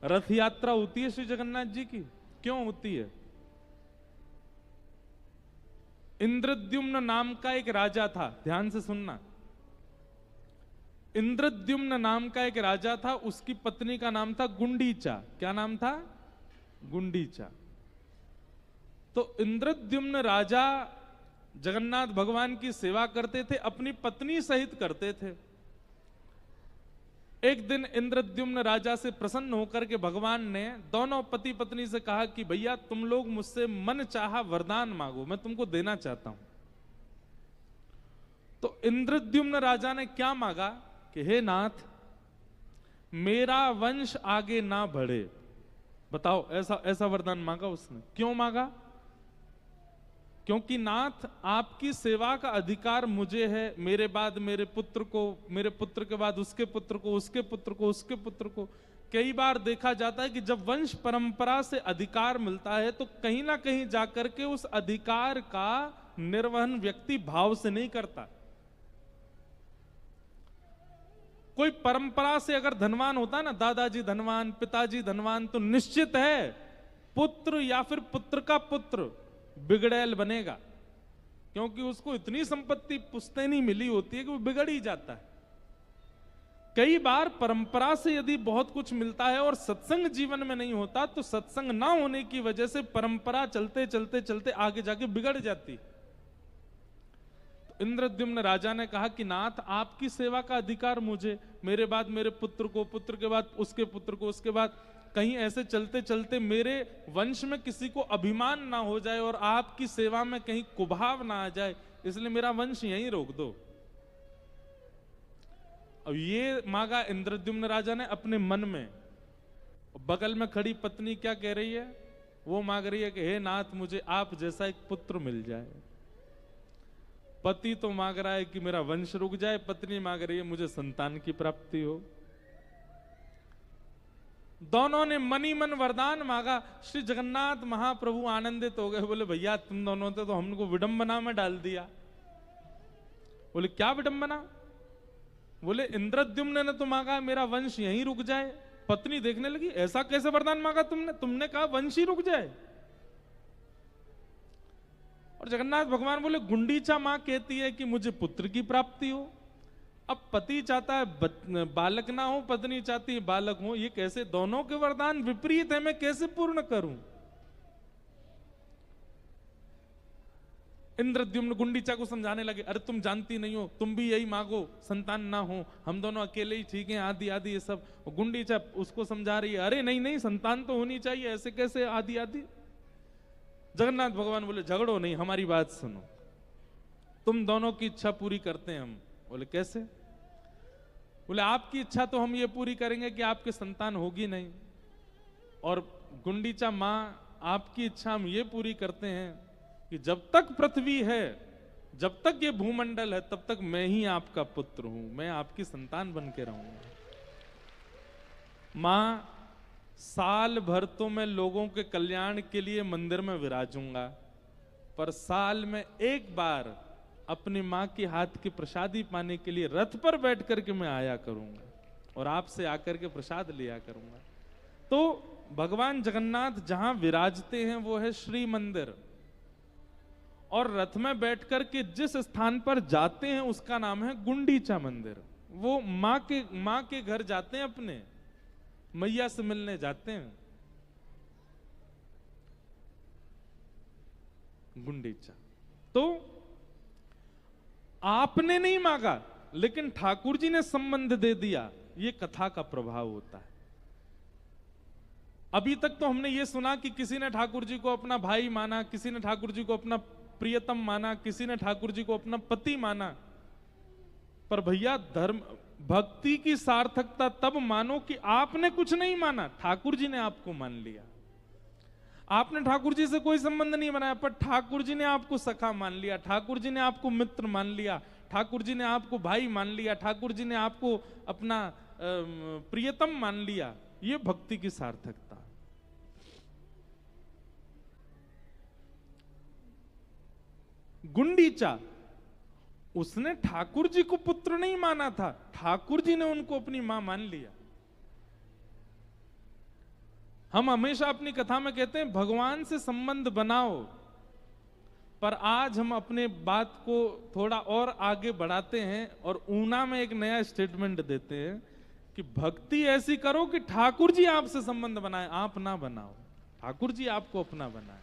रथ यात्रा होती है श्री जगन्नाथ जी की, क्यों होती है? इंद्रद्युम्न नाम का एक राजा था, ध्यान से सुनना। इंद्रद्युम्न नाम का एक राजा था, उसकी पत्नी का नाम था गुंडीचा। क्या नाम था? गुंडीचा। तो इंद्रद्युम्न राजा जगन्नाथ भगवान की सेवा करते थे, अपनी पत्नी सहित करते थे। एक दिन इंद्रद्युम्न राजा से प्रसन्न होकर के भगवान ने दोनों पति पत्नी से कहा कि भैया तुम लोग मुझसे मन चाहा वरदान मांगो, मैं तुमको देना चाहता हूं। तो इंद्रद्युम्न राजा ने क्या मांगा कि हे नाथ, मेरा वंश आगे ना बढ़े। बताओ, ऐसा ऐसा वरदान मांगा उसने। क्यों मांगा? क्योंकि नाथ, आपकी सेवा का अधिकार मुझे है, मेरे बाद मेरे पुत्र को, मेरे पुत्र के बाद उसके पुत्र को, उसके पुत्र को, उसके पुत्र को। कई बार देखा जाता है कि जब वंश परंपरा से अधिकार मिलता है तो कहीं ना कहीं जाकर के उस अधिकार का निर्वहन व्यक्ति भाव से नहीं करता। कोई परंपरा से अगर धनवान होता है ना, दादाजी धनवान, पिताजी धनवान, तो निश्चित है पुत्र या फिर पुत्र का पुत्र बिगड़ैल बनेगा, क्योंकि उसको इतनी संपत्ति पुश्तैनी मिली होती है कि वो बिगड़ ही जाता है। कई बार परंपरा से यदि बहुत कुछ मिलता है और सत्संग जीवन में नहीं होता, तो सत्संग ना होने की वजह से परंपरा चलते चलते चलते आगे जाके बिगड़ जाती। इंद्रद्युम्न राजा ने कहा कि नाथ, आपकी सेवा का अधिकार मुझे, मेरे बाद मेरे पुत्र को, पुत्र के बाद उसके पुत्र को, उसके बाद कहीं ऐसे चलते चलते मेरे वंश में किसी को अभिमान ना हो जाए और आपकी सेवा में कहीं कुभाव ना आ जाए, इसलिए मेरा वंश यहीं रोक दो। अब ये मांगा इंद्रद्युम्न राजा ने अपने मन में। बगल में खड़ी पत्नी क्या कह रही है? वो मांग रही है कि हे नाथ, मुझे आप जैसा एक पुत्र मिल जाए। पति तो मांग रहा है कि मेरा वंश रुक जाए, पत्नी मांग रही है मुझे संतान की प्राप्ति हो। दोनों ने मनी मन वरदान मांगा। श्री जगन्नाथ महाप्रभु आनंदित हो गए, बोले भैया तुम दोनों ने तो हमको विडंबना में डाल दिया। बोले क्या विडंबना? बोले इंद्रद्युम्न ने तो मांगा मेरा वंश यहीं रुक जाए। पत्नी देखने लगी, ऐसा कैसे वरदान मांगा तुमने? तुमने कहा वंश ही रुक जाए। और जगन्नाथ भगवान बोले गुंडीचा मां कहती है कि मुझे पुत्र की प्राप्ति हो। अब पति चाहता है बालक ना हो, पत्नी चाहती है बालक हो, ये कैसे? दोनों के वरदान विपरीत है, मैं कैसे पूर्ण करूं? इंद्रद्युम्न गुंडीचा को समझाने लगे, अरे तुम जानती नहीं हो, तुम भी यही मांगो, संतान ना हो, हम दोनों अकेले ही ठीक हैं, आदि आदि ये सब। गुंडीचा उसको समझा रही है, अरे नहीं नहीं, संतान तो होनी चाहिए, ऐसे कैसे आदि आदि। जगन्नाथ भगवान बोले झगड़ो नहीं, हमारी बात सुनो, तुम दोनों की इच्छा पूरी करते हैं हम। बोले कैसे? बोले आपकी इच्छा तो हम ये पूरी करेंगे कि आपके संतान होगी नहीं, और गुंडीचा मां आपकी इच्छा हम ये पूरी करते हैं कि जब तक पृथ्वी है, जब तक ये भूमंडल है, तब तक मैं ही आपका पुत्र हूं, मैं आपकी संतान बन के रहूंगा। मां, साल भर तो मैं लोगों के कल्याण के लिए मंदिर में विराजूंगा, पर साल में एक बार अपनी मां के हाथ की प्रसादी पाने के लिए रथ पर बैठ करके मैं आया करूंगा और आपसे आकर के प्रसाद लिया करूंगा। तो भगवान जगन्नाथ जहां विराजते हैं वो है श्री मंदिर, और रथ में बैठ करके जिस स्थान पर जाते हैं उसका नाम है गुंडीचा मंदिर। वो मां के घर जाते हैं, अपने मैया से मिलने जाते हैं। गुंडीचा तो आपने नहीं मांगा, लेकिन ठाकुर जी ने संबंध दे दिया, ये कथा का प्रभाव होता है। अभी तक तो हमने ये सुना कि किसी ने ठाकुर जी को अपना भाई माना, किसी ने ठाकुर जी को अपना प्रियतम माना, किसी ने ठाकुर जी को अपना पति माना। पर भैया, धर्म भक्ति की सार्थकता तब मानो कि आपने कुछ नहीं माना, ठाकुर जी ने आपको मान लिया। आपने ठाकुर जी से कोई संबंध नहीं बनाया, पर ठाकुर जी ने आपको सखा मान लिया, ठाकुर जी ने आपको मित्र मान लिया, ठाकुर जी ने आपको भाई मान लिया, ठाकुर जी ने आपको अपना प्रियतम मान लिया। ये भक्ति की सार्थकता। गुंडीचा, उसने ठाकुर जी को पुत्र नहीं माना था, ठाकुर जी ने उनको अपनी मां मान लिया। हम हमेशा अपनी कथा में कहते हैं भगवान से संबंध बनाओ, पर आज हम अपने बात को थोड़ा और आगे बढ़ाते हैं और ऊना में एक नया स्टेटमेंट देते हैं कि भक्ति ऐसी करो कि ठाकुर जी आपसे संबंध बनाए, आप ना बनाओ, ठाकुर जी आपको अपना बनाए।